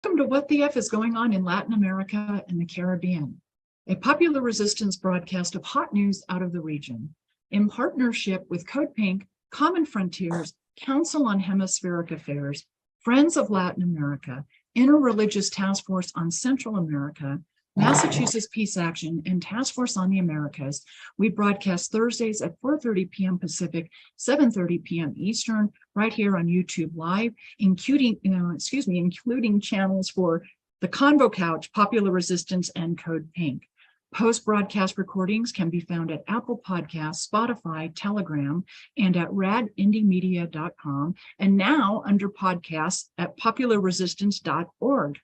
Welcome to What the F is Going On in Latin America and the Caribbean, a popular resistance broadcast of hot news out of the region, in partnership with Code Pink, Common Frontiers, Council on Hemispheric Affairs, Friends of Latin America, Interreligious Task Force on Central America, Massachusetts Peace Action, and Task Force on the Americas. We broadcast Thursdays at 4:30 p.m. Pacific, 7:30 p.m. Eastern, right here on YouTube Live, including channels for The Convo Couch, Popular Resistance, and Code Pink. Post-broadcast recordings can be found at Apple Podcasts, Spotify, Telegram, and at radindiemedia.com, and now under podcasts at popularresistance.org.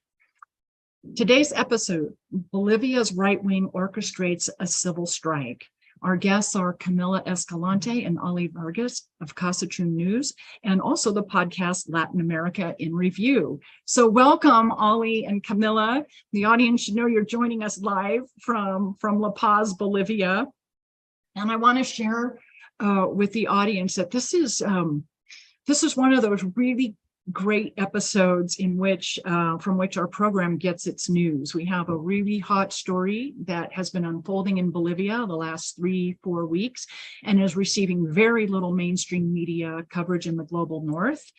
Today's episode, Bolivia's right-wing orchestrates a civil strike. Our guests are Camila Escalante and Ollie Vargas of Kawsachun News, and also the podcast Latin America in Review. So welcome, Ollie and Camila. The audience should know you're joining us live from La Paz, Bolivia. And I want to share with the audience that this is one of those really great episodes in which from which our program gets its news. We have a really hot story that has been unfolding in Bolivia the last 3-4 weeks and is receiving very little mainstream media coverage in the global north.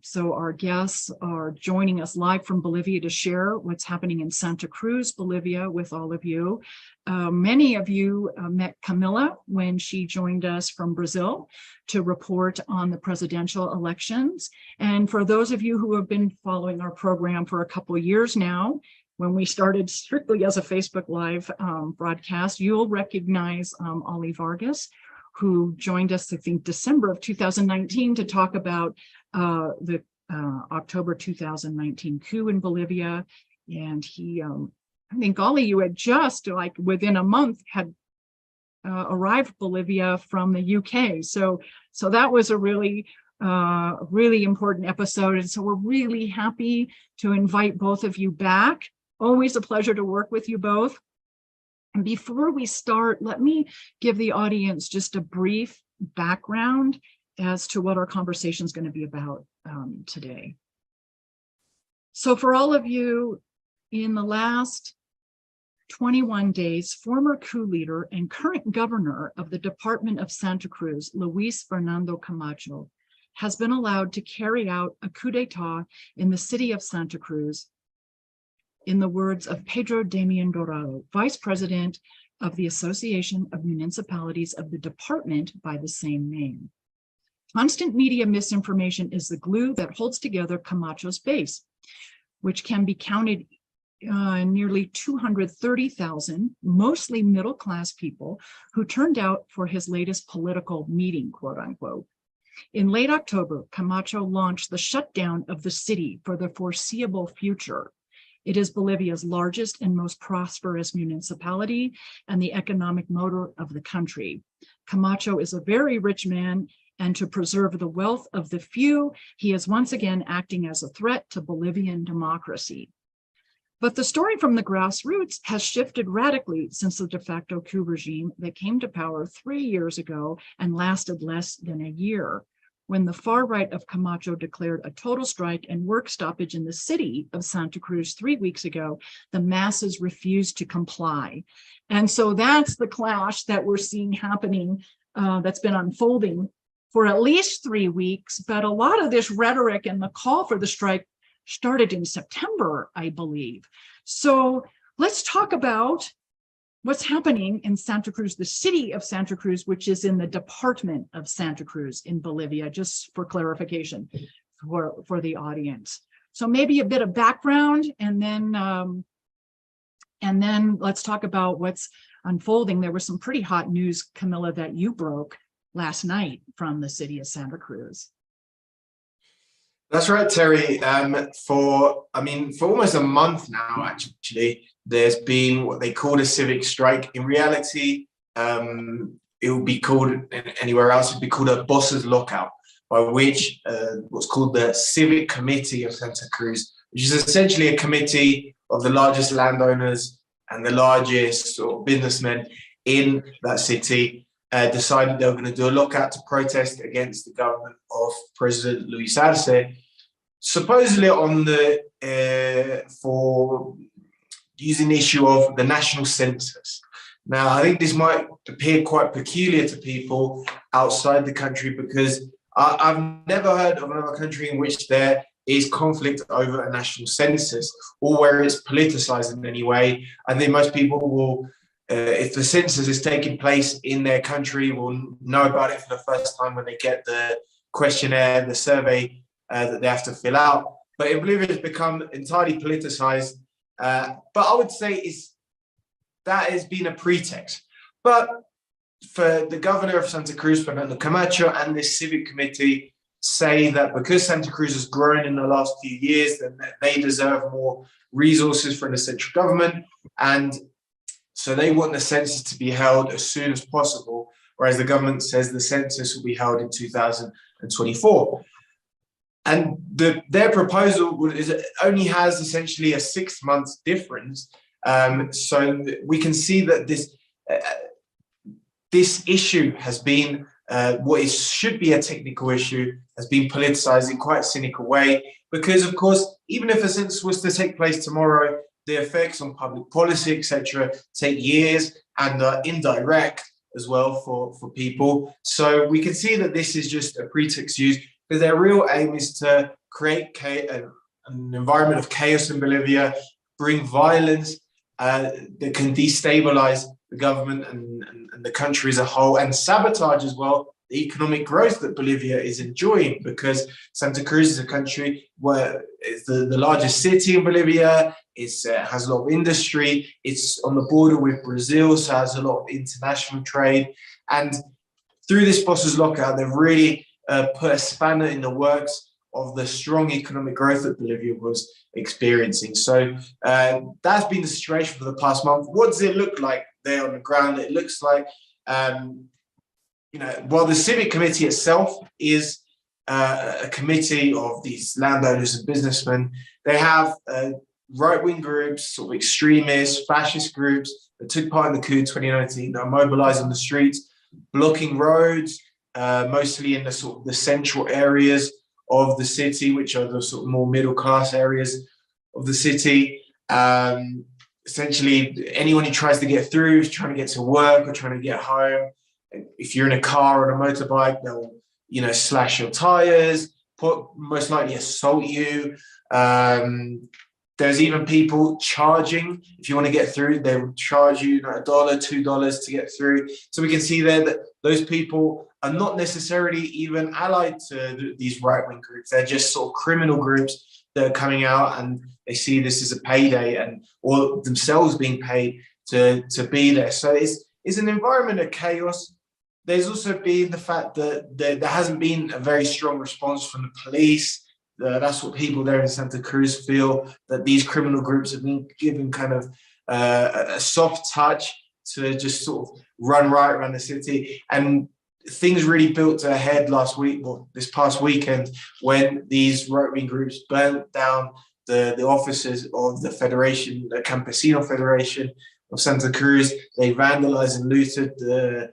So our guests are joining us live from Bolivia to share what's happening in Santa Cruz, Bolivia, with all of you. Many of you met Camila when she joined us from Brazil to report on the presidential elections. And for those of you who have been following our program for a couple of years now, when we started strictly as a Facebook Live broadcast, you'll recognize Ollie Vargas, who joined us, I think, December of 2019 to talk about the October 2019 coup in Bolivia. And he, I think, Ollie, you had just, like, within a month had arrived Bolivia from the UK. So that was a really important episode. And so we're really happy to invite both of you back. Always a pleasure to work with you both. And before we start, let me give the audience just a brief background as to what our conversation is going to be about today. So for all of you, in the last 21 days, former coup leader and current governor of the Department of Santa Cruz, Luis Fernando Camacho, has been allowed to carry out a coup d'etat in the city of Santa Cruz, in the words of Pedro Damián Dorado, vice president of the Association of Municipalities of the department by the same name. Constant media misinformation is the glue that holds together Camacho's base, which can be counted nearly 230,000, mostly middle-class people who turned out for his latest political meeting, quote unquote. In late October, Camacho launched the shutdown of the city for the foreseeable future. It is Bolivia's largest and most prosperous municipality and the economic motor of the country. Camacho is a very rich man, and to preserve the wealth of the few, he is once again acting as a threat to Bolivian democracy. But the story from the grassroots has shifted radically since the de facto coup regime that came to power 3 years ago and lasted less than a year. When the far right of Camacho declared a total strike and work stoppage in the city of Santa Cruz 3 weeks ago, the masses refused to comply. And so that's the clash that we're seeing happening, that's been unfolding for at least 3 weeks. But a lot of this rhetoric and the call for the strike started in September, I believe. So let's talk about what's happening in Santa Cruz, the city of Santa Cruz, which is in the Department of Santa Cruz in Bolivia, just for clarification for the audience. So maybe a bit of background, and then let's talk about what's unfolding. There was some pretty hot news, Camila, that you broke last night from the city of Santa Cruz. That's right, Terry. For almost a month now, actually, there's been what they call a civic strike. In reality, it would be called, anywhere else, it would be called a boss's lockout, by which what's called the Civic Committee of Santa Cruz, which is essentially a committee of the largest landowners and the largest sort of businessmen in that city, decided they were going to do a lockout to protest against the government of President Luis Arce, supposedly on the for using the issue of the national census. Now, I think this might appear quite peculiar to people outside the country because I've never heard of another country in which there is conflict over a national census or where it's politicized in any way. I think most people will, if the census is taking place in their country, will know about it for the first time when they get the questionnaire, the survey that they have to fill out. But in Bolivia, it's become entirely politicized. But I would say that has been a pretext. But for the governor of Santa Cruz, Fernando Camacho, and this civic committee say that because Santa Cruz has grown in the last few years, then they deserve more resources from the central government. And so they want the census to be held as soon as possible, whereas the government says the census will be held in 2024. And their proposal only has essentially a 6 month difference. So we can see that this issue has been should be a technical issue has been politicized in quite a cynical way, because of course, even if a census was to take place tomorrow, the effects on public policy, etc., take years and are indirect as well for people. So we can see that this is just a pretext used because their real aim is to create an environment of chaos in Bolivia, bring violence that can destabilize the government and the country as a whole, and sabotage as well the economic growth that Bolivia is enjoying, because Santa Cruz is a country where it's the largest city in Bolivia. It has a lot of industry. It's on the border with Brazil, so it has a lot of international trade. And through this bosses lockout, they've really put a spanner in the works of the strong economic growth that Bolivia was experiencing. So that's been the situation for the past month. What does it look like there on the ground? It looks like, while the civic committee itself is a committee of these landowners and businessmen, they have right-wing groups, sort of extremists, fascist groups that took part in the coup 2019 that are mobilized on the streets, blocking roads, mostly in the sort of the central areas of the city, which are the sort of more middle-class areas of the city. Essentially, anyone who tries to get through, is trying to get to work or trying to get home. If you're in a car or a motorbike, they'll, slash your tires, most likely assault you. There's even people charging. If you want to get through, they will charge you $1, $2 to get through. So we can see there that those people are not necessarily even allied to these right-wing groups. They're just sort of criminal groups that are coming out, and they see this as a payday or themselves being paid to be there. So it's an environment of chaos. There's also been the fact that there hasn't been a very strong response from the police. That's what people there in Santa Cruz feel, that these criminal groups have been given kind of a soft touch to just sort of run riot around the city. And things really built to a head this past weekend, when these right-wing groups burnt down the offices of the Federation, the Campesino Federation of Santa Cruz. They vandalized and looted the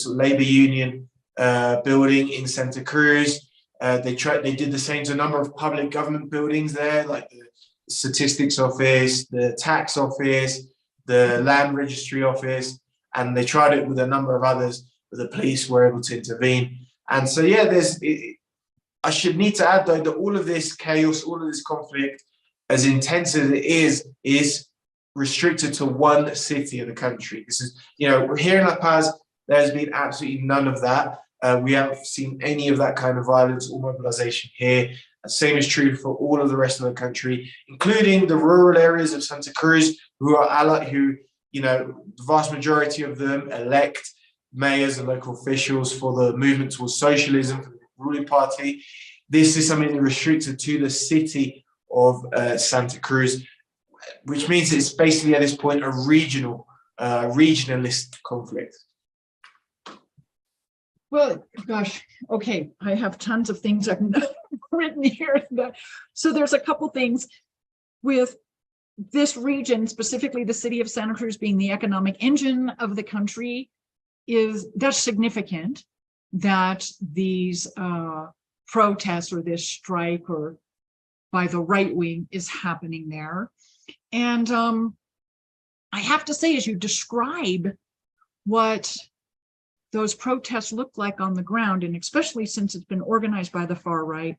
labor union building in Santa Cruz. They did the same to a number of public government buildings there, like the statistics office, the tax office, the land registry office, and they tried it with a number of others, but the police were able to intervene. And so, I should need to add, though, that all of this chaos, all of this conflict, as intense as it is restricted to one city in the country. This is, here in La Paz, there's been absolutely none of that. We haven't seen any of that kind of violence or mobilization here. The same is true for all of the rest of the country, including the rural areas of Santa Cruz, the vast majority of them elect mayors and local officials for the movement towards socialism, for the ruling party. This is something restricted to the city of Santa Cruz, which means it's basically at this point a regionalist conflict. Well, gosh, okay, I have tons of things I've written here. So there's a couple things with this region, specifically the city of Santa Cruz being the economic engine of the country. That's significant that these protests or this strike or by the right wing is happening there. And I have to say, as you describe what those protests look like on the ground, and especially since it's been organized by the far right,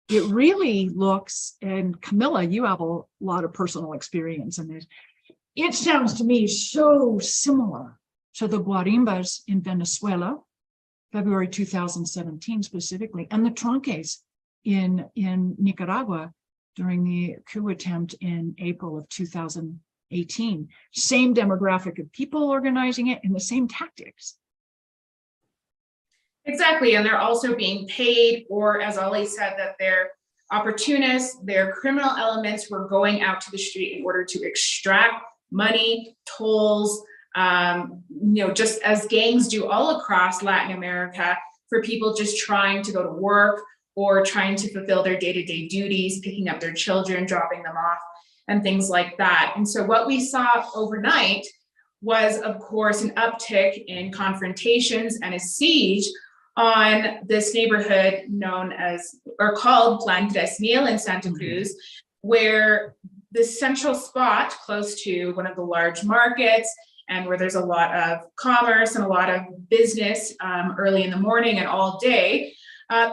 it really looks, and Camila, you have a lot of personal experience in this, it sounds to me so similar to the guarimbas in Venezuela, February 2017 specifically, and the tranques in Nicaragua during the coup attempt in April of 2018. Same demographic of people organizing it and the same tactics. Exactly, and they're also being paid, or as Ollie said, that they're opportunists, they're criminal elements who are going out to the street in order to extract money, tolls, just as gangs do all across Latin America for people just trying to go to work or trying to fulfill their day-to-day duties, picking up their children, dropping them off, and things like that. And so what we saw overnight was, of course, an uptick in confrontations and a siege on this neighborhood known as, or called Plan 3000 in Santa Cruz, where this central spot close to one of the large markets and where there's a lot of commerce and a lot of business early in the morning and all day,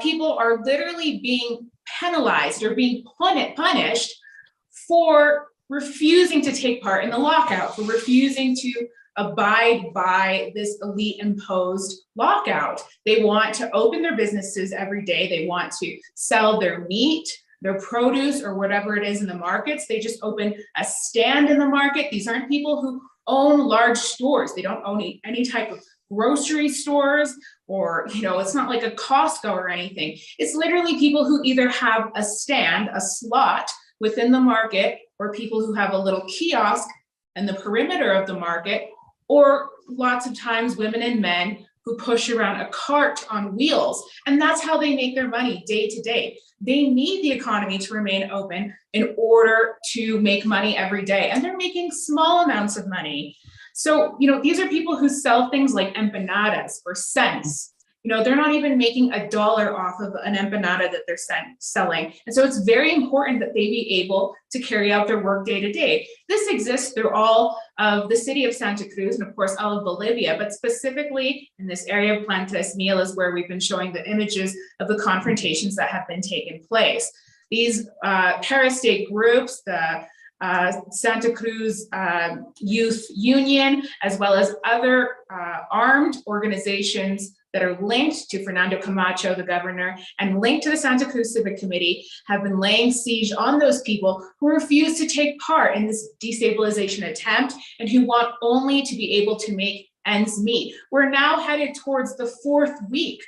people are literally being penalized or being punished for refusing to take part in the lockout, for refusing to abide by this elite imposed lockout. They want to open their businesses every day. They want to sell their meat, their produce, or whatever it is in the markets. They just open a stand in the market. These aren't people who own large stores. They don't own any type of grocery stores, or, it's not like a Costco or anything. It's literally people who either have a stand, a slot within the market, or people who have a little kiosk in the perimeter of the market, or lots of times women and men who push around a cart on wheels. And that's how they make their money day to day. They need the economy to remain open in order to make money every day. And they're making small amounts of money. So, these are people who sell things like empanadas for cents. They're not even making $1 off of an empanada that they're selling. And so it's very important that they be able to carry out their work day to day. This exists through all of the city of Santa Cruz and of course all of Bolivia, but specifically in this area of Plan 3000 is where we've been showing the images of the confrontations that have been taking place. These parastate groups, the Santa Cruz Youth Union, as well as other armed organizations that are linked to Fernando Camacho, the governor, and linked to the Santa Cruz Civic Committee, have been laying siege on those people who refuse to take part in this destabilization attempt and who want only to be able to make ends meet. We're now headed towards the 4th week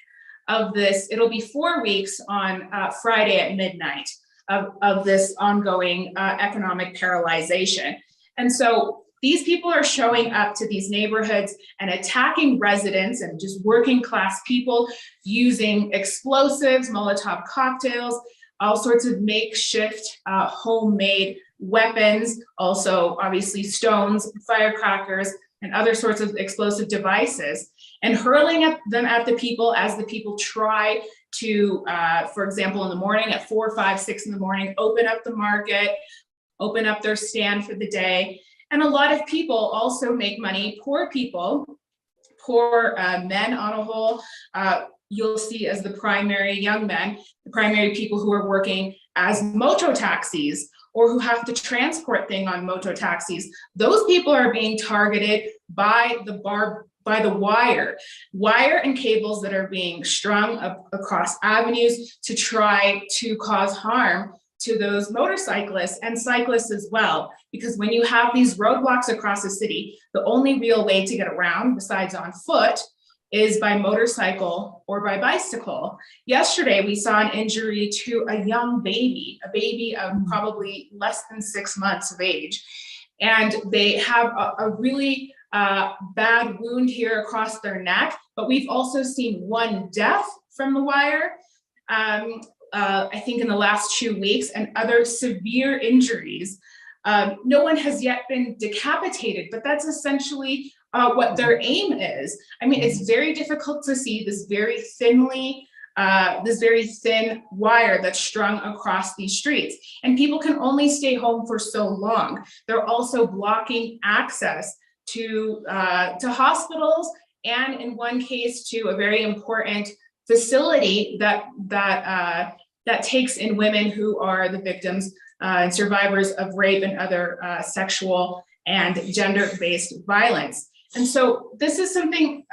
of this. It'll be 4 weeks on Friday at midnight of this ongoing economic paralyzation. And so these people are showing up to these neighborhoods and attacking residents and just working class people using explosives, Molotov cocktails, all sorts of makeshift homemade weapons, also obviously stones, firecrackers, and other sorts of explosive devices, and hurling them at the people as the people try to, for example, in the morning at 4, 5, 6 in the morning, open up the market, open up their stand for the day. And a lot of people also make money, poor people, poor men on a whole, you'll see as the primary young men, the primary people who are working as moto taxis or who have to transport things on moto taxis. Those people are being targeted by the wire and cables that are being strung up across avenues to try to cause harm to those motorcyclists and cyclists as well. Because when you have these roadblocks across the city, the only real way to get around besides on foot is by motorcycle or by bicycle. Yesterday, we saw an injury to a young baby, a baby of probably less than 6 months of age. And they have a really bad wound here across their neck, but we've also seen one death from the wire. I think in the last 2 weeks, and other severe injuries. No one has yet been decapitated, but that's essentially what their aim is. I mean, it's very difficult to see this very thinly this very thin wire that's strung across these streets. And people can only stay home for so long. They're also blocking access to hospitals, and in one case to a very important facility that takes in women who are the victims and survivors of rape and other sexual and gender-based violence. And so this is something,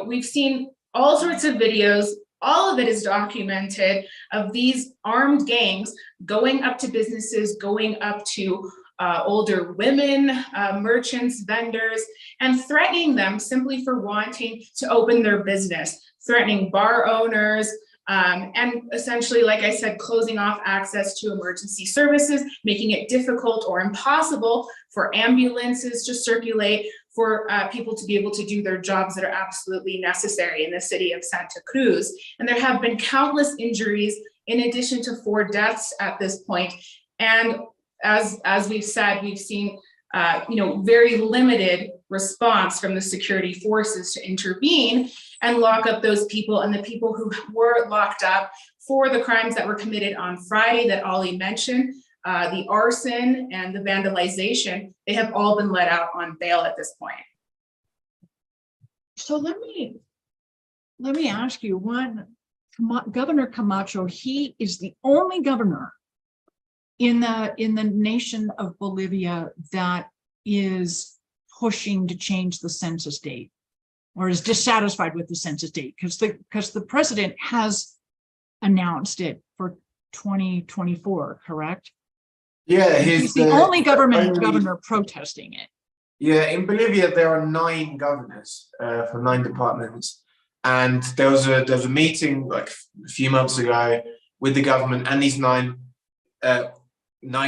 we've seen all sorts of videos, all of it is documented, of these armed gangs going up to businesses, going up to older women, merchants, vendors, and threatening them simply for wanting to open their business, threatening bar owners, and essentially, like I said, closing off access to emergency services, making it difficult or impossible for ambulances to circulate, for people to be able to do their jobs that are absolutely necessary in the city of Santa Cruz. And there have been countless injuries in addition to 4 deaths at this point. And as we've said, we've seen very limited response from the security forces to intervene and lock up those people. And the people who were locked up for the crimes that were committed on Friday that Ollie mentioned, the arson and the vandalization, they have all been let out on bail at this point. So let me ask you one. Governor Camacho, he is the only governor in the nation of Bolivia that is pushing to change the census date, or is dissatisfied with the census date, because the president has announced it for 2024, correct? Yeah, he's the only governor protesting it. Yeah, in Bolivia there are 9 governors for 9 departments, and there was a meeting like a few months ago with the government, and these 9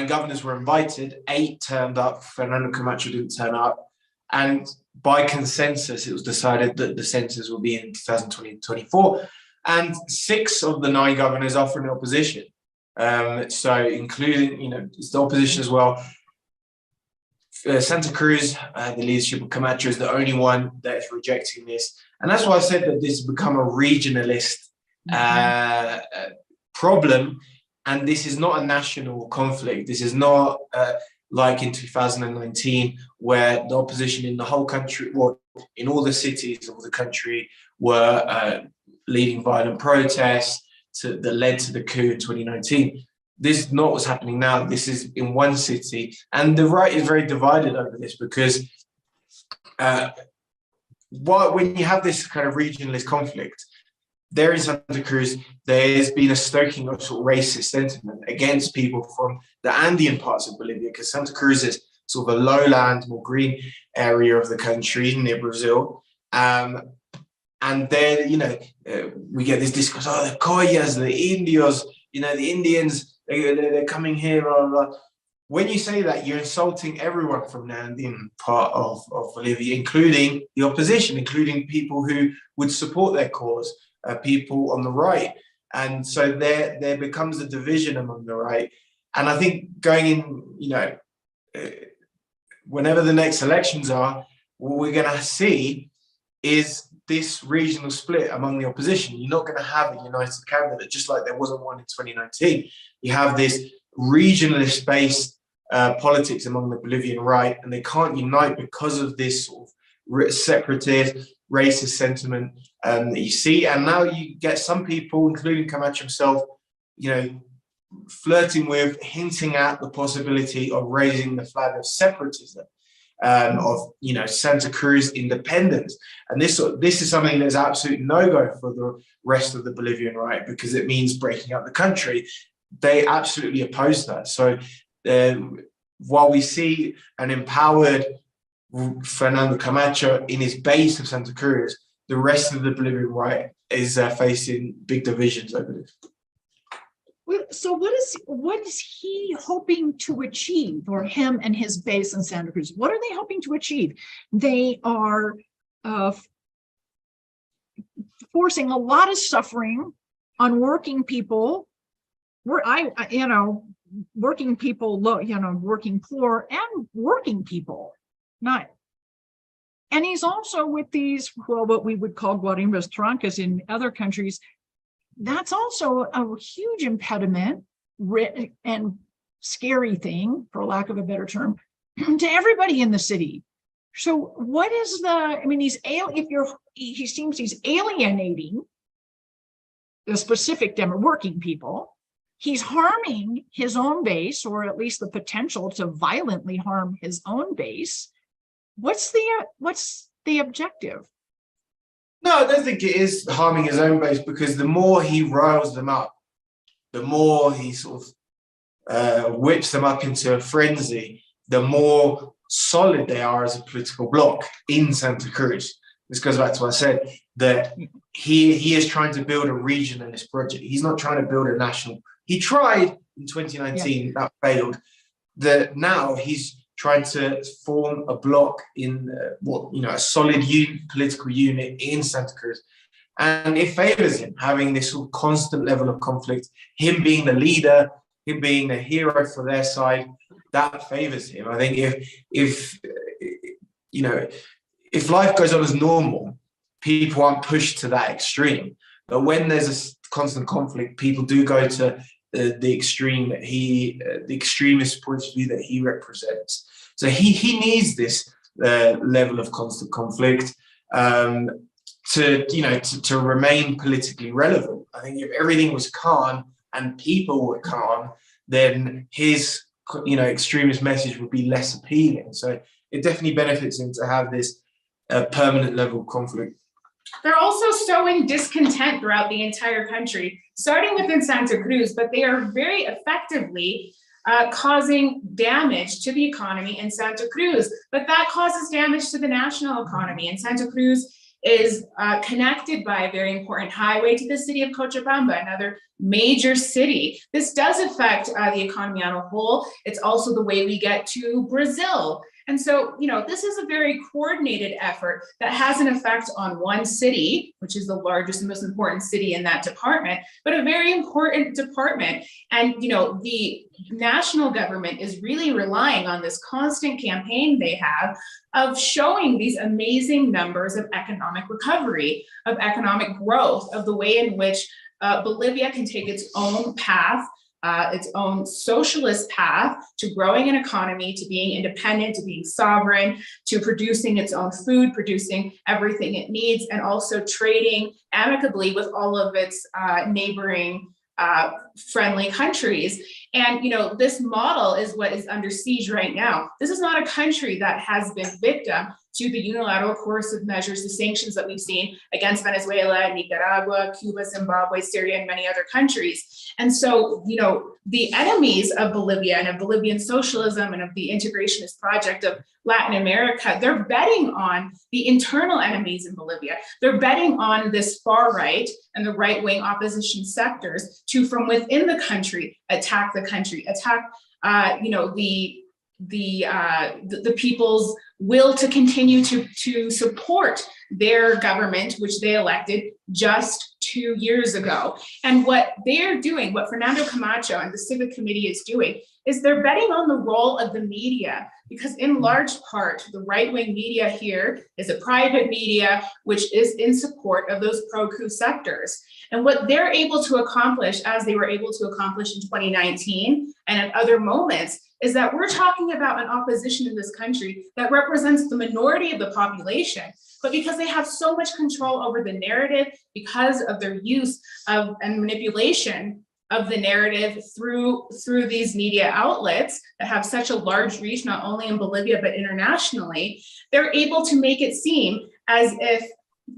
governors were invited. 8 turned up. Fernando Camacho didn't turn up, and by consensus, it was decided that the census will be in 2024. And 6 of the 9 governors are from the opposition. So including, it's the opposition as well. Santa Cruz, the leadership of Camacho, is the only one that is rejecting this. And that's why I said that this has become a regionalist problem. And this is not a national conflict. This is not like in 2019, where the opposition in the whole country, well, in all the cities of the country, were leading violent protests that led to the coup in 2019. This is not what's happening now. This is in one city. And the right is very divided over this, because when you have this kind of regionalist conflict, there in Santa Cruz, there's been a stoking of sort of racist sentiment against people from the Andean parts of Bolivia, because Santa Cruz is sort of a lowland, more green area of the country near Brazil. And then, we get this discourse, the Coyas, the Indios, the Indians, they're coming here, blah, blah, blah. When you say that, you're insulting everyone from the Andean part of Bolivia, including the opposition, including people who would support their cause. People on the right, and so there becomes a division among the right. And I think going in, whenever the next elections are, what we're going to see is this regional split among the opposition. You're not going to have a united candidate, just like there wasn't one in 2019. You have this regionalist-based politics among the Bolivian right, and they can't unite because of this sort of separatist, racist sentiment that you see. And now you get some people, including Camacho himself, flirting with, hinting at the possibility of raising the flag of separatism, of Santa Cruz independence. And this is something that's absolute no-go for the rest of the Bolivian right, because it means breaking up the country. They absolutely oppose that. So while we see an empowered Fernando Camacho in his base of Santa Cruz, the rest of the Bolivian right is facing big divisions over this. So what is he hoping to achieve, or him and his base in Santa Cruz? What are they hoping to achieve? They are forcing a lot of suffering on working people. Working people, working poor and working people. And he's also with these, what we would call guarimbas trancas in other countries, that's also a huge impediment and scary thing, for lack of a better term, to everybody in the city. So what is he seems he's alienating the specific working people. He's harming his own base, or at least the potential to violently harm his own base. What's the objective? No, I don't think it is harming his own base, because the more he riles them up, the more he sort of whips them up into a frenzy, the more solid they are as a political bloc in Santa Cruz. This goes back to what I said, that he is trying to build a regionalist project. He's not trying to build a national. He tried in 2019, that failed. Now he's trying to form a bloc in a solid political unit in Santa Cruz. And it favors him having this sort of constant level of conflict, him being the leader, him being the hero for their side. That favors him. I think if life goes on as normal, people aren't pushed to that extreme. But when there's a constant conflict, people do go to the extreme that the extremist point of view that he represents. So he needs this level of constant conflict to remain politically relevant. I think if everything was calm and people were calm, then his extremist message would be less appealing. So it definitely benefits him to have this permanent level of conflict. They're also sowing discontent throughout the entire country, starting within Santa Cruz, but they are very effectively causing damage to the economy in Santa Cruz. But that causes damage to the national economy. And Santa Cruz is connected by a very important highway to the city of Cochabamba, another major city. This does affect the economy on a whole. It's also the way we get to Brazil. And so, this is a very coordinated effort that has an effect on one city, which is the largest and most important city in that department, but a very important department. And, the national government is really relying on this constant campaign they have of showing these amazing numbers of economic recovery, of economic growth, of the way in which Bolivia can take its own path, its own socialist path to growing an economy, to being independent, to being sovereign, to producing its own food, producing everything it needs, and also trading amicably with all of its neighboring friendly countries. And this model is what is under siege right now. This is not a country that has been victim to the unilateral coercive measures, the sanctions that we've seen against Venezuela, Nicaragua, Cuba, Zimbabwe, Syria, and many other countries. And so, the enemies of Bolivia and of Bolivian socialism and of the integrationist project of Latin America, they're betting on the internal enemies in Bolivia. They're betting on this far right and the right-wing opposition sectors to, from within the country, attack the country, attack, the people's will to continue to support their government, which they elected just 2 years ago. And what they're doing, what Fernando Camacho and the Civic Committee is doing, is they're betting on the role of the media, because in large part, the right-wing media here is a private media, which is in support of those pro-coup sectors. And what they're able to accomplish, as they were able to accomplish in 2019 and at other moments, is that we're talking about an opposition in this country that represents the minority of the population. But because they have so much control over the narrative, because of their use of and manipulation of the narrative through these media outlets that have such a large reach, not only in Bolivia, but internationally, they're able to make it seem as if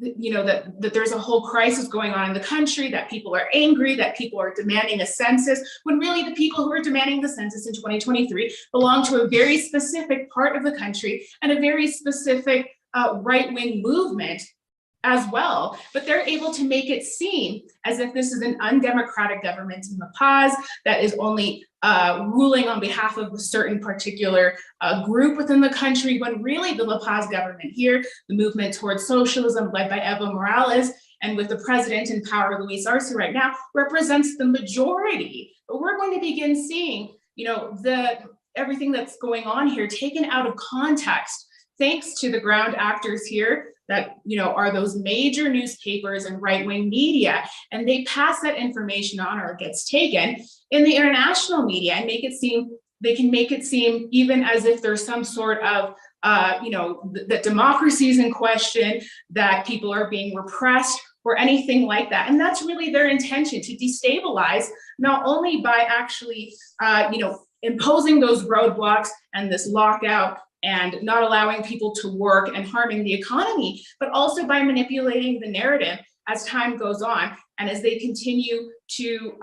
that there's a whole crisis going on in the country, that people are angry, that people are demanding a census, when really the people who are demanding the census in 2023 belong to a very specific part of the country and a very specific right-wing movement as well. But they're able to make it seem as if this is an undemocratic government in La Paz that is only ruling on behalf of a certain particular group within the country, when really the La Paz government here, the movement towards socialism led by Evo Morales, and with the president in power, Luis Arce right now, represents the majority. But we're going to begin seeing, everything that's going on here taken out of context, thanks to the ground actors here, that, are those major newspapers and right-wing media, and they pass that information on, or it gets taken in the international media and they can make it seem even as if there's some sort of, that democracy is in question, that people are being repressed or anything like that. And that's really their intention, to destabilize, not only by actually, imposing those roadblocks and this lockout and not allowing people to work and harming the economy, but also by manipulating the narrative as time goes on and as they continue to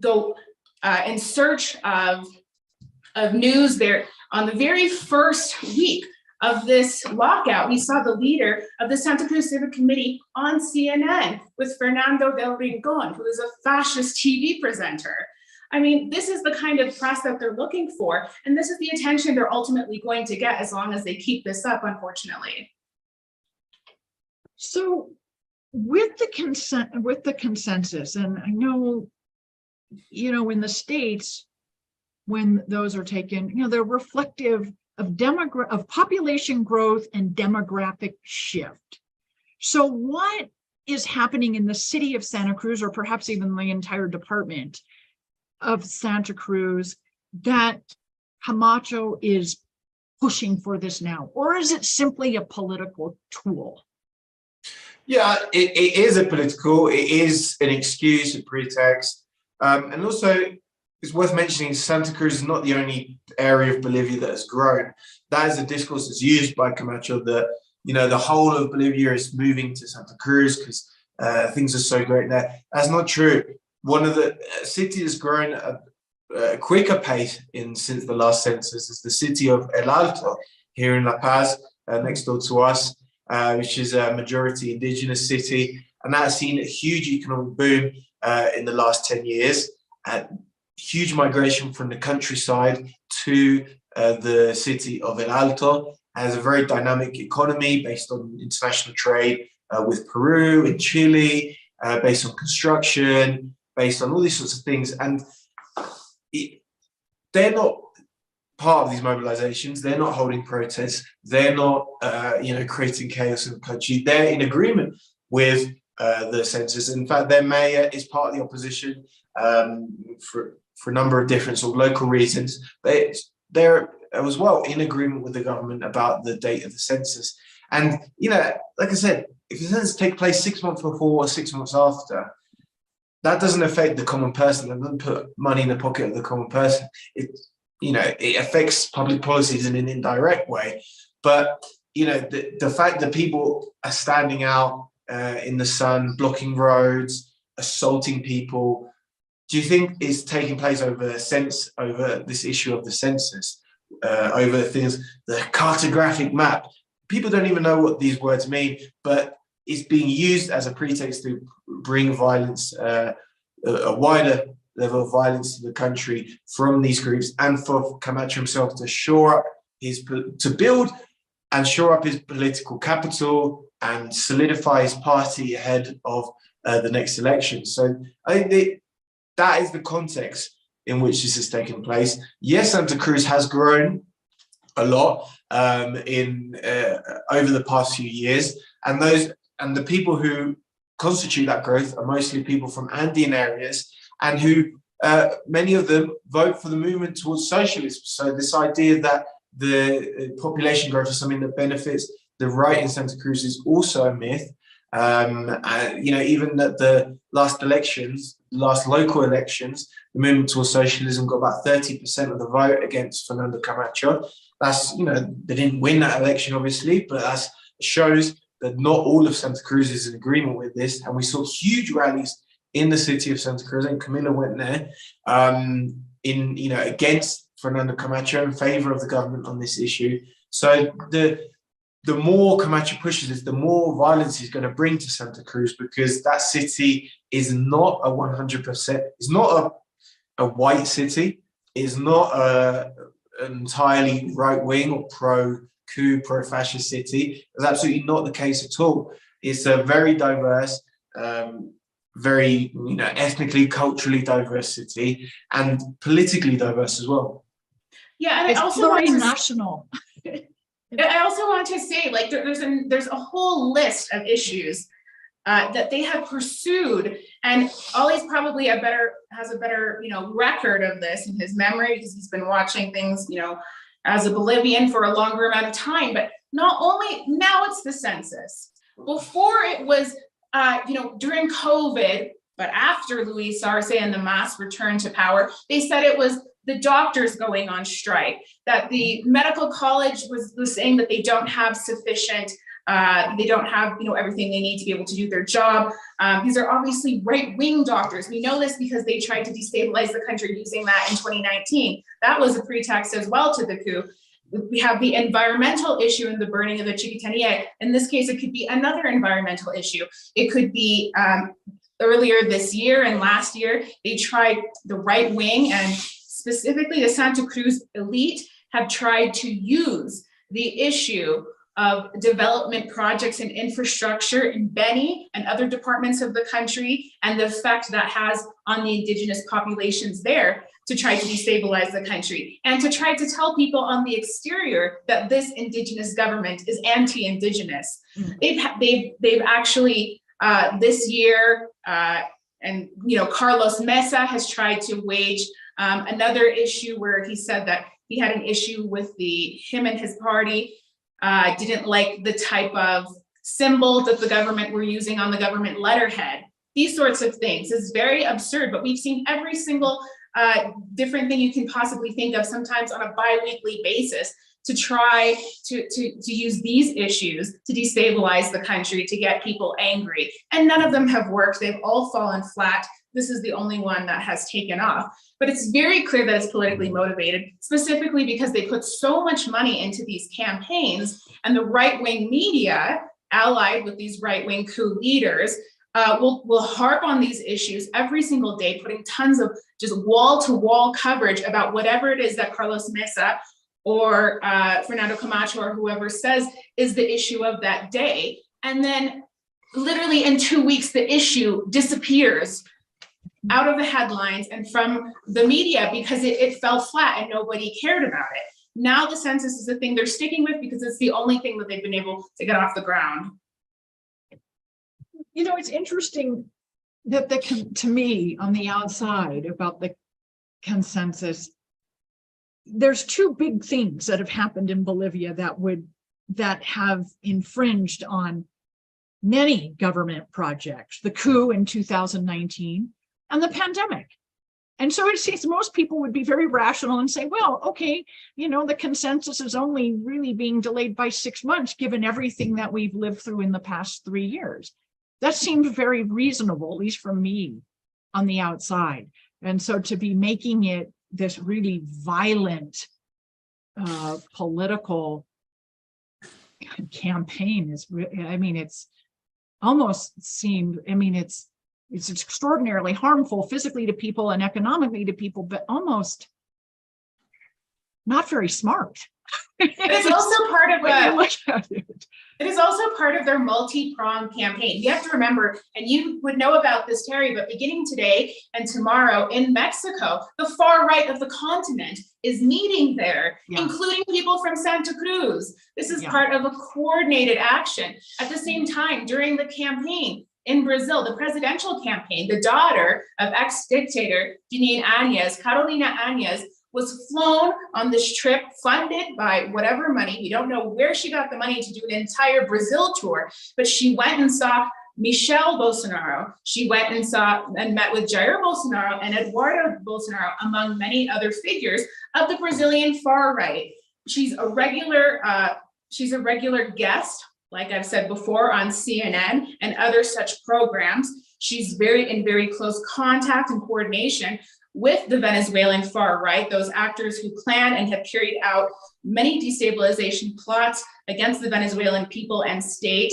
go in search of news. There, on the very first week of this lockout, we saw the leader of the Santa Cruz Civic Committee on CNN with Fernando del Rincon, who is a fascist TV presenter. I mean, this is the kind of press that they're looking for, and this is the attention they're ultimately going to get as long as they keep this up, unfortunately. So with the consensus, and I know, in the States, when those are taken, they're reflective of population growth and demographic shift. So what is happening in the city of Santa Cruz, or perhaps even the entire department of Santa Cruz, that Camacho is pushing for this now? Or is it simply a political tool? Yeah, it is a political, it is an excuse, a pretext. And also, it's worth mentioning Santa Cruz is not the only area of Bolivia that has grown. That is a discourse that's used by Camacho, that, the whole of Bolivia is moving to Santa Cruz because things are so great there. That's not true. One of the cities has grown at a quicker pace since the last census is the city of El Alto here in La Paz, next door to us, which is a majority indigenous city. And that has seen a huge economic boom in the last 10 years. Huge migration from the countryside to the city of El Alto. Has a very dynamic economy based on international trade with Peru and Chile, based on construction, based on all these sorts of things. And they're not part of these mobilizations. They're not holding protests. They're not, creating chaos in the country. They're in agreement with the census. In fact, their mayor is part of the opposition for a number of different sort of local reasons. They're as well in agreement with the government about the date of the census. And, like I said, if the census takes place 6 months before or 6 months after, that doesn't affect the common person. That doesn't put money in the pocket of the common person. It affects public policies in an indirect way. But, the fact that people are standing out in the sun, blocking roads, assaulting people, do you think is taking place over this issue of the census, over things, the cartographic map? People don't even know what these words mean, but it's being used as a pretext to bring violence, a wider level of violence to the country from these groups, and for Camacho himself to build and shore up his political capital and solidify his party ahead of the next election. So I think that is the context in which this is taking place. Yes, Santa Cruz has grown a lot over the past few years, and the people who constitute that growth are mostly people from Andean areas, and who many of them vote for the movement towards socialism. So this idea that the population growth is something that benefits the right in Santa Cruz is also a myth. Even at the last local elections, the movement towards socialism got about 30% of the vote against Fernando Camacho. That's, they didn't win that election, obviously, but that shows that not all of Santa Cruz is in agreement with this. And we saw huge rallies in the city of Santa Cruz, and Camila went there, against Fernando Camacho, in favor of the government on this issue. So the more Camacho pushes this, the more violence he's going to bring to Santa Cruz, because that city is not a 100%, it's not a white city, it's not an entirely right-wing or pro-coup, pro-fascist city. It's absolutely not the case at all. It's a very diverse, very ethnically, culturally diverse city, and politically diverse as well. Yeah, and it's I also want to plurinational. I also want to say, like, there's a whole list of issues that they have pursued, and Ollie's probably has a better, record of this in his memory because he's been watching things, as a Bolivian for a longer amount of time. But not only now it's the census. Before it was, during COVID, but after Luis Arce and the mass returned to power, they said it was the doctors going on strike, that the medical college was saying that they don't have sufficient, they don't have, everything they need to be able to do their job. These are obviously right-wing doctors. We know this because they tried to destabilize the country using that in 2019. That was a pretext as well to the coup. We have the environmental issue in the burning of the Chiquitania. In this case, it could be another environmental issue. It could be earlier this year and last year, they tried, the right wing and specifically the Santa Cruz elite have tried to use the issue of development projects and infrastructure in Beni and other departments of the country and the effect that has on the indigenous populations there to try to destabilize the country and to try to tell people on the exterior that this indigenous government is anti-indigenous. They've actually this year, and Carlos Mesa has tried to wage another issue where he said that he had an issue with him and his party didn't like the type of symbols that the government were using on the government letterhead. These sorts of things is very absurd, but we've seen every single different thing you can possibly think of, sometimes on a bi-weekly basis, to try to use these issues to destabilize the country, to get people angry. And none of them have worked. They've all fallen flat. This is the only one that has taken off. But it's very clear that it's politically motivated, specifically because they put so much money into these campaigns, and the right-wing media, allied with these right-wing coup leaders, will harp on these issues every single day, putting tons of just wall-to-wall coverage about whatever it is that Carlos Mesa or Fernando Camacho or whoever says is the issue of that day. And then literally in 2 weeks, the issue disappears out of the headlines and from the media because it fell flat and nobody cared about it. Now the census is the thing they're sticking with because it's the only thing that they've been able to get off the ground. It's interesting that to me on the outside about the consensus, there's two big things that have happened in Bolivia that have infringed on many government projects: the coup in 2019 and the pandemic. And so it seems most people would be very rational and say, well, okay, the consensus is only really being delayed by 6 months, given everything that we've lived through in the past 3 years. That seems very reasonable, at least for me on the outside. And so to be making it this really violent political campaign is, it's almost seemed, it's extraordinarily harmful physically to people and economically to people, but almost not very smart. It's also part of it is also part of their multi-pronged campaign. You have to remember, and you would know about this, Terry, but beginning today and tomorrow in Mexico, the far right of the continent is meeting there, including people from Santa Cruz. This is part of a coordinated action. At the same time, during the campaign in Brazil, the presidential campaign, the daughter of ex-dictator Janine Áñez, Carolina Áñez, was flown on this trip funded by whatever money. We don't know where she got the money to do an entire Brazil tour, but she went and saw Michelle Bolsonaro. She went and saw and met with Jair Bolsonaro and Eduardo Bolsonaro, among many other figures of the Brazilian far right. She's a regular guest, like I've said before, on CNN and other such programs. She's in very close contact and coordination with the Venezuelan far right, those actors who plan and have carried out many destabilization plots against the Venezuelan people and state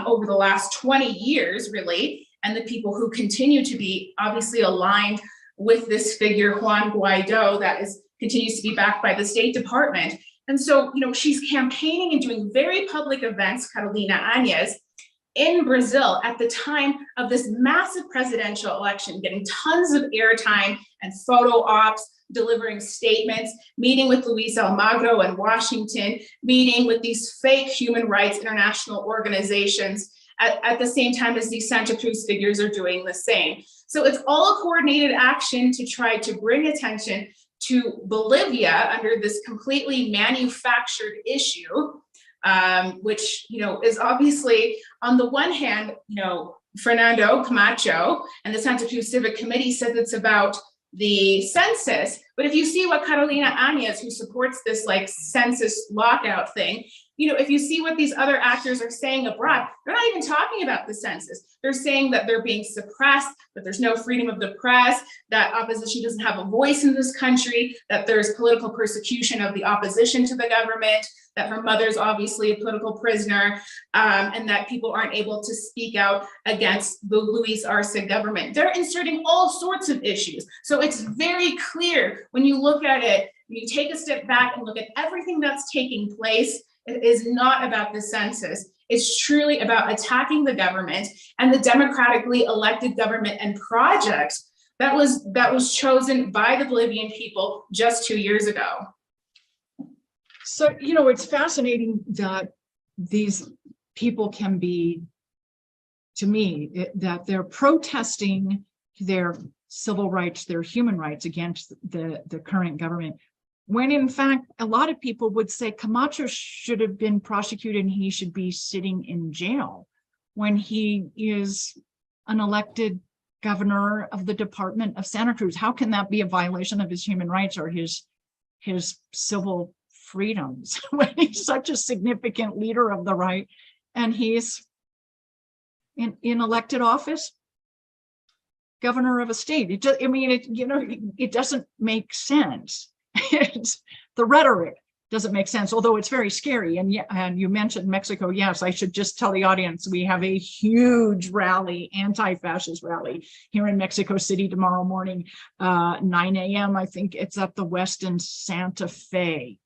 over the last 20 years, really, and the people who continue to be obviously aligned with this figure, Juan Guaido, that continues to be backed by the State Department. And so, she's campaigning and doing very public events, Carolina Áñez, in Brazil at the time of this massive presidential election, getting tons of airtime and photo ops, delivering statements, meeting with Luis Almagro in Washington, meeting with these fake human rights international organizations at the same time as these Santa Cruz figures are doing the same. So it's all a coordinated action to try to bring attention to Bolivia under this completely manufactured issue, which, is obviously, on the one hand, Fernando Camacho and the Santa Cruz Civic Committee says it's about the census, but if you see what Carolina Áñez, who supports this like census lockout thing, if you see what these other actors are saying abroad, they're not even talking about the census. They're saying that they're being suppressed, that there's no freedom of the press, that opposition doesn't have a voice in this country, that there's political persecution of the opposition to the government, that her mother's obviously a political prisoner, and that people aren't able to speak out against the Luis Arce government. They're inserting all sorts of issues. So it's very clear when you look at it, when you take a step back and look at everything that's taking place, it is not about the census. It's truly about attacking the government and the democratically elected government and project that was chosen by the Bolivian people just 2 years ago. So, it's fascinating that these people can be, to me, that they're protesting their civil rights, their human rights against the current government, when in fact, a lot of people would say Camacho should have been prosecuted and he should be sitting in jail when he is an elected governor of the Department of Santa Cruz. How can that be a violation of his human rights or his civil freedoms when he's such a significant leader of the right and he's in elected office, governor of a state? It doesn't make sense. The rhetoric doesn't make sense, although it's very scary. And you mentioned Mexico. Yes, I should just tell the audience we have a huge rally, anti-fascist rally here in Mexico City tomorrow morning, 9 a.m. I think it's at the Westin Santa Fe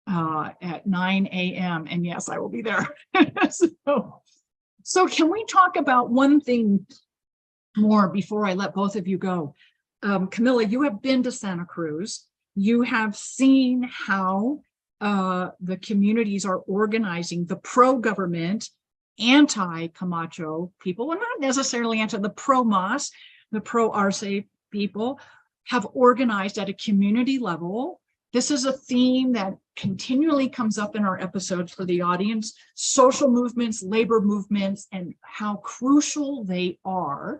at 9 a.m. And yes, I will be there. So can we talk about one thing more before I let both of you go? Camila, you have been to Santa Cruz. You have seen how the communities are organizing, the pro-government, anti-Camacho people, well, not necessarily anti, the pro-Mas, the pro-Arce people have organized at a community level. This is a theme that continually comes up in our episodes for the audience: social movements, labor movements, and how crucial they are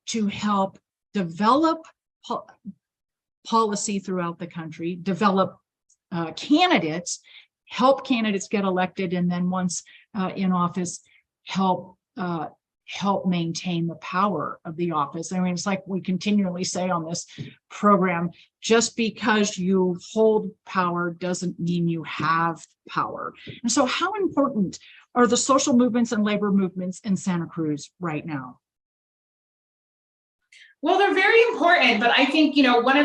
to help develop policy throughout the country, develop candidates, help candidates get elected, and then once in office, help maintain the power of the office. I mean, it's like we continually say on this program, just because you hold power doesn't mean you have power. And so how important are the social movements and labor movements in Santa Cruz right now? Well, they're very important, but I think, one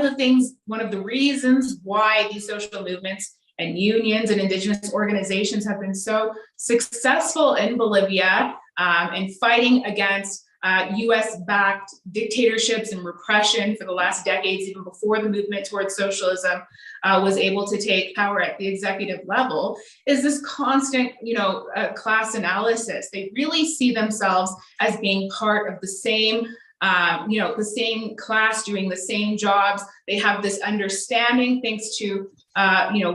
of the reasons why these social movements and unions and indigenous organizations have been so successful in Bolivia in fighting against US-backed dictatorships and repression for the last decades, even before the movement towards socialism was able to take power at the executive level, is this constant, class analysis. They really see themselves as being part of the same the same class doing the same jobs. They have this understanding, thanks to,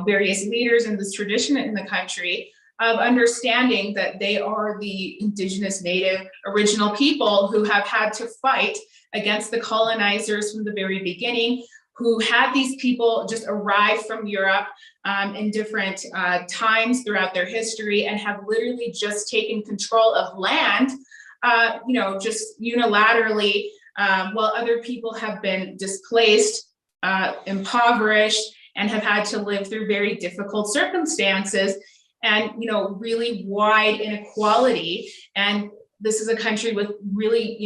various leaders in this tradition in the country, of understanding that they are the indigenous, native, original people who have had to fight against the colonizers from the very beginning, who had these people just arrive from Europe in different times throughout their history and have literally just taken control of land just unilaterally, while other people have been displaced, impoverished, and have had to live through very difficult circumstances and, really wide inequality. And this is a country with really,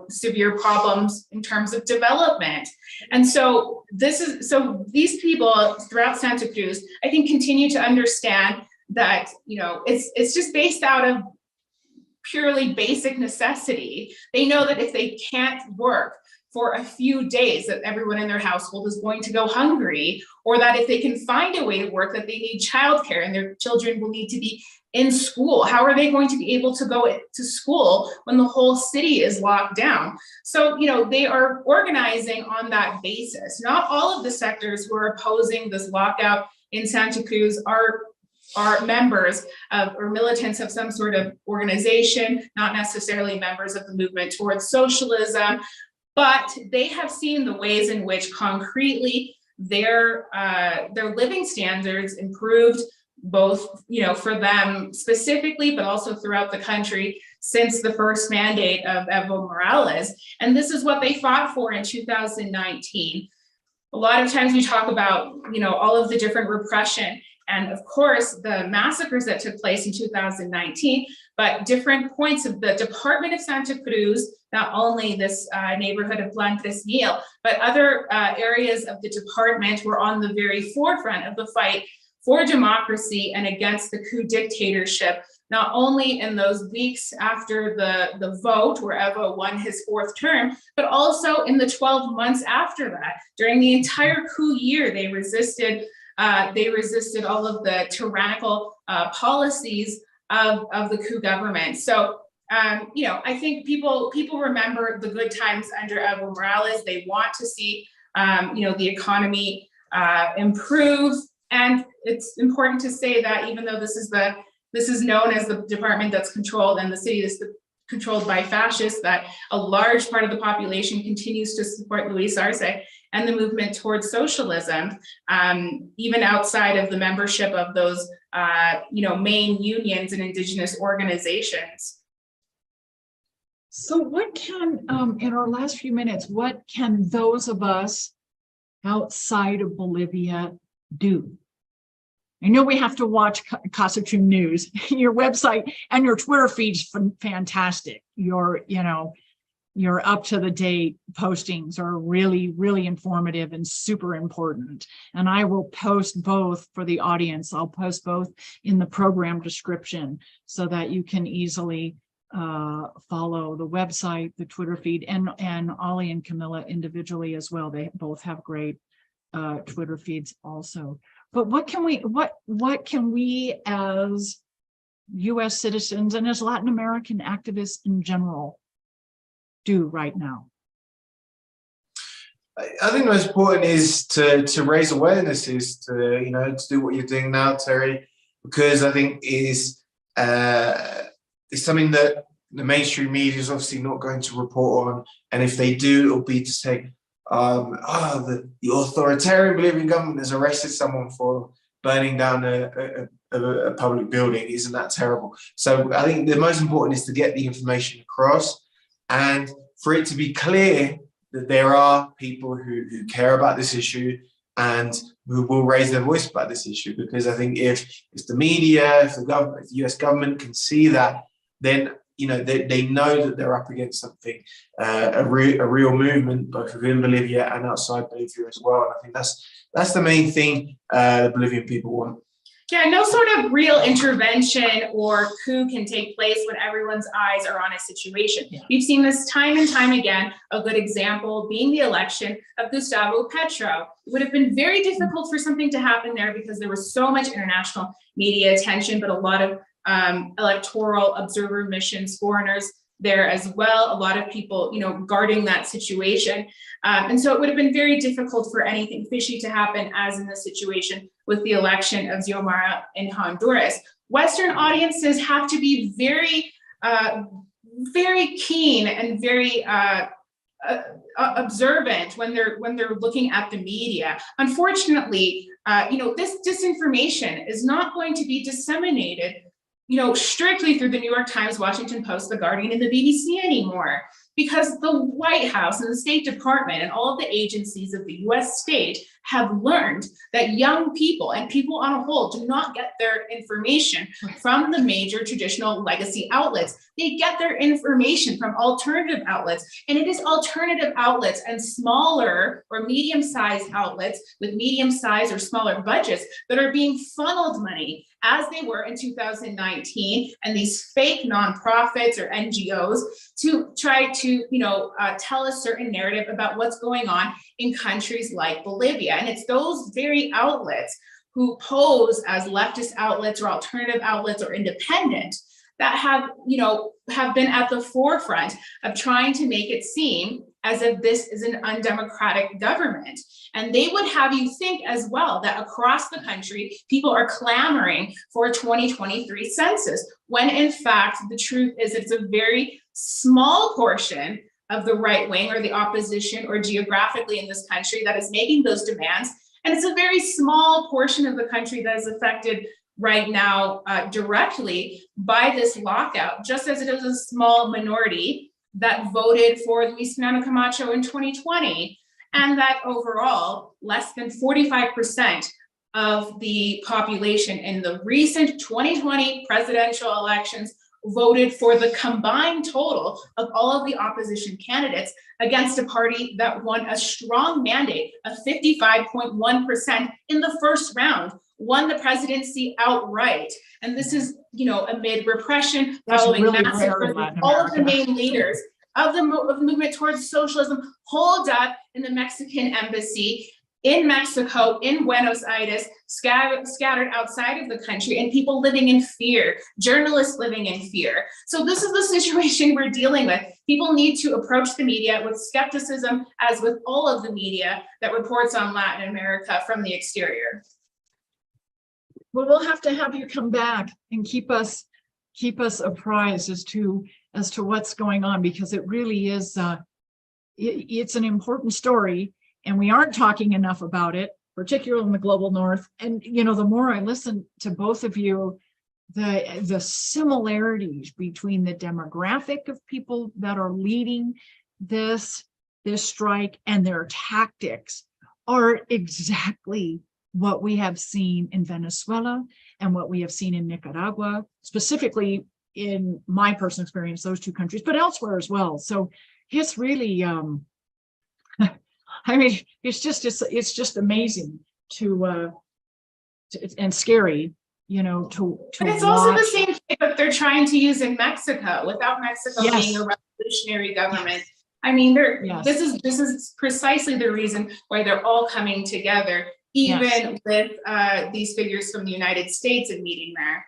severe problems in terms of development. And so these people throughout Santa Cruz, I think, continue to understand that, it's just based out of purely basic necessity. They know that if they can't work for a few days, that everyone in their household is going to go hungry, or that if they can find a way to work, that they need childcare and their children will need to be in school. How are they going to be able to go to school when the whole city is locked down? So, they are organizing on that basis. Not all of the sectors who are opposing this lockout in Santa Cruz are members of or militants of some sort of organization, not necessarily members of the movement towards socialism, but they have seen the ways in which concretely their living standards improved, both for them specifically, but also throughout the country since the first mandate of Evo Morales. And this is what they fought for in 2019. A lot of times we talk about all of the different repression and of course the massacres that took place in 2019, but different points of the Department of Santa Cruz, not only this neighborhood of Plan 3000, but other areas of the department were on the very forefront of the fight for democracy and against the coup dictatorship, not only in those weeks after the vote where Evo won his fourth term, but also in the 12 months after that. During the entire coup year, they resisted all of the tyrannical policies of the coup government. So, I think people remember the good times under Evo Morales. They want to see, the economy improve. And it's important to say that even though this is known as the department that's controlled and the city is controlled by fascists, that a large part of the population continues to support Luis Arce and the movement towards socialism, even outside of the membership of those, main unions and indigenous organizations. So what can, in our last few minutes, what can those of us outside of Bolivia do? I know we have to watch Kawsachun News. Your website and your Twitter feed's fantastic. Your up to the date postings are really, really informative and super important. And I will post both for the audience. I'll post both in the program description so that you can easily follow the website, the Twitter feed, and Ollie and Camila individually as well. They both have great Twitter feeds also. But what can we as US citizens and as Latin American activists in general do right now? I think the most important is to raise awareness, is to do what you're doing now, Terry, because I think it's something that the mainstream media is obviously not going to report on, and if they do, it'll be to say, the authoritarian Bolivian government has arrested someone for burning down a public building. Isn't that terrible? So I think the most important is to get the information across and for it to be clear that there are people who care about this issue and who will raise their voice about this issue. Because I think if the media, if the government, if the US government can see that, then they know that they're up against something, a real movement, both within Bolivia and outside Bolivia as well. And I think that's the main thing the Bolivian people want. Yeah, no sort of real intervention or coup can take place when everyone's eyes are on a situation. Yeah. We've seen this time and time again, a good example being the election of Gustavo Petro. It would have been very difficult for something to happen there because there was so much international media attention, but a lot of electoral observer missions, foreigners there as well, a lot of people, guarding that situation. And so it would have been very difficult for anything fishy to happen, as in the situation with the election of Xiomara in Honduras. Western audiences have to be very, very keen and very observant when they're looking at the media. Unfortunately, this disinformation is not going to be disseminated strictly through the New York Times, Washington Post, The Guardian, and the BBC anymore, because the White House and the State Department and all of the agencies of the US state have learned that young people and people on a whole do not get their information from the major traditional legacy outlets. They get their information from alternative outlets, and it is alternative outlets and smaller or medium-sized outlets with medium-sized or smaller budgets that are being funneled money, as they were in 2019, and these fake nonprofits or NGOs to try to, tell a certain narrative about what's going on in countries like Bolivia. And it's those very outlets who pose as leftist outlets or alternative outlets or independent that have been at the forefront of trying to make it seem as if this is an undemocratic government. And they would have you think as well that across the country, people are clamoring for a 2023 census, when in fact, the truth is it's a very small portion of the right wing or the opposition or geographically in this country that is making those demands. And it's a very small portion of the country that is affected right now directly by this lockout, just as it is a small minority that voted for Fernando Camacho in 2020, and that overall less than 45% of the population in the recent 2020 presidential elections voted for the combined total of all of the opposition candidates against a party that won a strong mandate of 55.1% in the first round, won the presidency outright. And this is, amid repression, following really massive, all of the main leaders of the movement towards socialism holed up in the Mexican embassy in Mexico, in Buenos Aires, scattered outside of the country, and people living in fear, journalists living in fear. So this is the situation we're dealing with. People need to approach the media with skepticism, as with all of the media that reports on Latin America from the exterior. Well, we'll have to have you come back and keep us apprised as to what's going on, because it really is it's an important story, and we aren't talking enough about it, particularly in the global north. And the more I listen to both of you, the similarities between the demographic of people that are leading this strike and their tactics are exactly what we have seen in Venezuela and what we have seen in Nicaragua, specifically in my personal experience, those two countries, but elsewhere as well. So it's really, it's just amazing to and scary, to But it's watch. also the same thing that they're trying to use in Mexico, without Mexico Yes. being a revolutionary government. Yes. I mean, Yes. this is precisely the reason why they're all coming together, even Yes. with these figures from the United States and meeting there.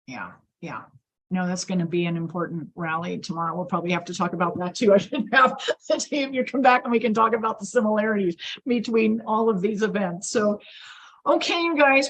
Yeah. No, that's going to be an important rally tomorrow. We'll probably have to talk about that too. I should have the two of you come back and we can talk about the similarities between all of these events. So, okay, you guys,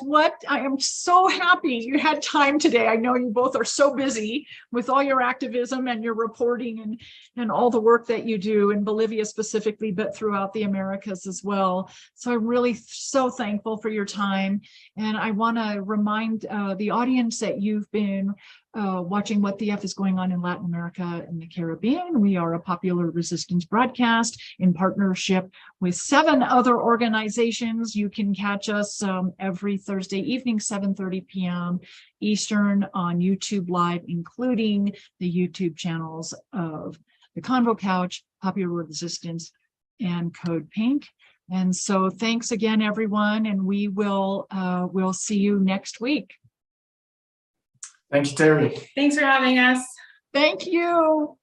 I am so happy you had time today. I know you both are so busy with all your activism and your reporting and all the work that you do in Bolivia specifically, but throughout the Americas as well. So I'm really so thankful for your time. And I want to remind the audience that you've been watching What the F is going on in Latin America and the Caribbean. We are a popular resistance broadcast in partnership with 7 other organizations. You can catch us every Thursday evening, 7:30 p.m. Eastern on YouTube Live, including the YouTube channels of The Convo Couch, Popular Resistance, and Code Pink. And so thanks again, everyone, and we'll see you next week. Thank you, Terry. Thanks for having us. Thank you.